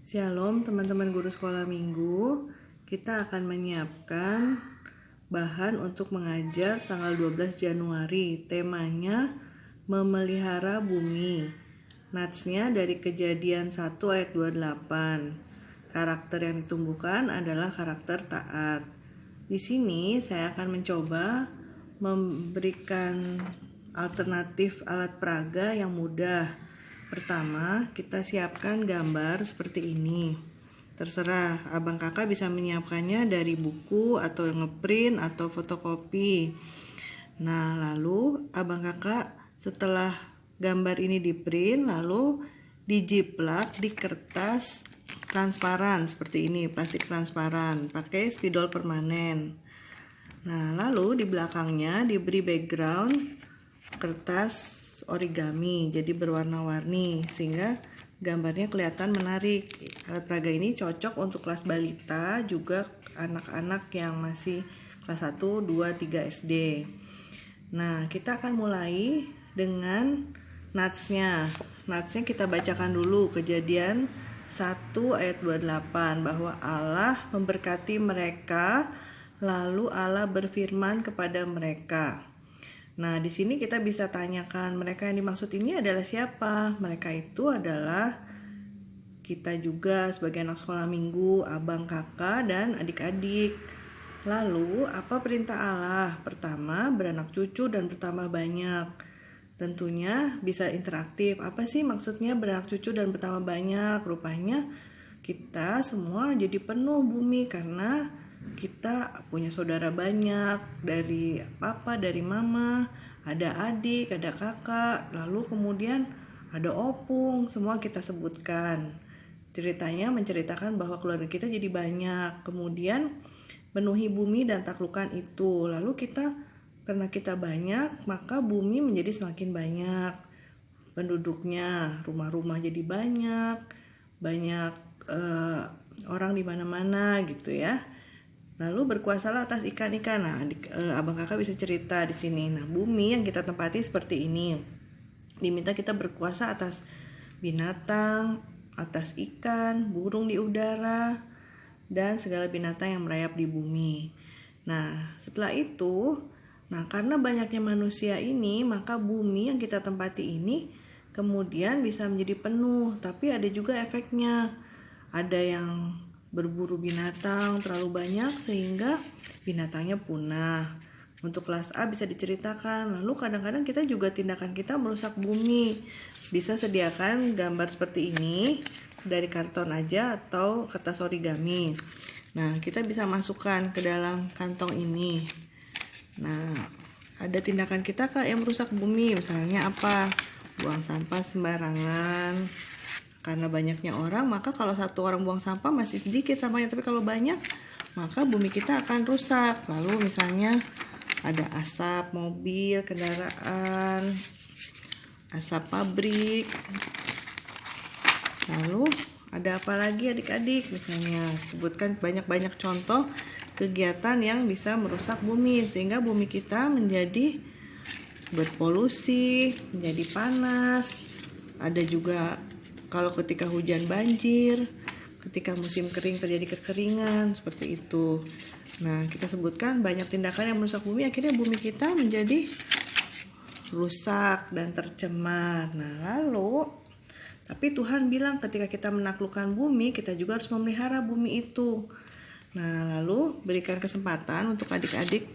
Shalom teman-teman guru sekolah minggu. Kita akan menyiapkan bahan untuk mengajar tanggal 12 Januari. Temanya memelihara bumi. Natsnya dari Kejadian 1 ayat 28. Karakter yang ditumbuhkan adalah karakter taat. Di sini saya akan mencoba memberikan alternatif alat peraga yang mudah. Pertama, kita siapkan gambar seperti ini. Terserah, abang kakak bisa menyiapkannya dari buku atau ngeprint atau fotokopi. Nah, lalu abang kakak setelah gambar ini diprint, lalu dijiplak di kertas transparan seperti ini, plastik transparan, pakai spidol permanen. Nah, lalu di belakangnya diberi background kertas origami, jadi berwarna-warni sehingga gambarnya kelihatan menarik. Alat peraga ini cocok untuk kelas balita, juga anak-anak yang masih kelas 1, 2, 3 SD. Nah, kita akan mulai dengan natsnya. Natsnya kita bacakan dulu Kejadian 1 ayat 28, bahwa Allah memberkati mereka, lalu Allah berfirman kepada mereka. Nah, di sini kita bisa tanyakan mereka yang dimaksud ini adalah siapa? Mereka itu adalah kita juga sebagai anak sekolah minggu, abang, kakak, dan adik-adik. Lalu, apa perintah Allah? Pertama, beranak cucu dan bertambah banyak. Tentunya bisa interaktif. Apa sih maksudnya beranak cucu dan bertambah banyak? Rupanya kita semua jadi penuh bumi karena kita punya saudara banyak, dari papa, dari mama, ada adik, ada kakak, lalu kemudian ada opung, semua kita sebutkan. Ceritanya menceritakan bahwa keluarga kita jadi banyak, kemudian penuhi bumi dan taklukkan itu. Lalu kita, karena kita banyak, maka bumi menjadi semakin banyak penduduknya, rumah-rumah jadi banyak orang di mana-mana gitu ya. Lalu berkuasalah atas ikan-ikan. Nah, abang kakak bisa cerita di sini. Nah, bumi yang kita tempati seperti ini. Diminta kita berkuasa atas binatang, atas ikan, burung di udara, dan segala binatang yang merayap di bumi. Nah, setelah itu, karena banyaknya manusia ini, maka bumi yang kita tempati ini kemudian bisa menjadi penuh. Tapi ada juga efeknya. Ada yang berburu binatang terlalu banyak sehingga binatangnya punah. Untuk kelas A bisa diceritakan. Lalu kadang-kadang kita juga tindakan kita merusak bumi. Bisa sediakan gambar seperti ini dari karton aja atau kertas origami. Nah, kita bisa masukkan ke dalam kantong ini. Nah, ada tindakan kita Kak yang merusak bumi. Misalnya apa? Buang sampah sembarangan. Karena banyaknya orang, maka kalau satu orang buang sampah masih sedikit sampahnya, tapi kalau banyak, maka bumi kita akan rusak. Lalu misalnya ada asap mobil, kendaraan, asap pabrik. Lalu ada apa lagi adik-adik? Misalnya sebutkan banyak-banyak contoh kegiatan yang bisa merusak bumi, sehingga bumi kita menjadi berpolusi, menjadi panas. Ada juga kalau ketika hujan banjir, ketika musim kering terjadi kekeringan, seperti itu. Nah, kita sebutkan banyak tindakan yang merusak bumi, akhirnya bumi kita menjadi rusak dan tercemar. Nah, lalu tapi Tuhan bilang ketika kita menaklukkan bumi, kita juga harus memelihara bumi itu. Nah, lalu berikan kesempatan untuk adik-adik,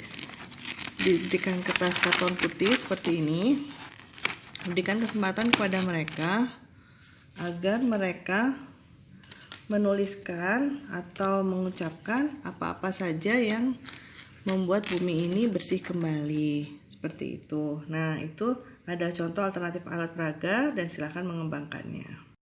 diberikan kertas karton putih seperti ini. Berikan kesempatan kepada mereka agar mereka menuliskan atau mengucapkan apa-apa saja yang membuat bumi ini bersih kembali, seperti itu. Nah, itu ada contoh alternatif alat peraga dan silakan mengembangkannya.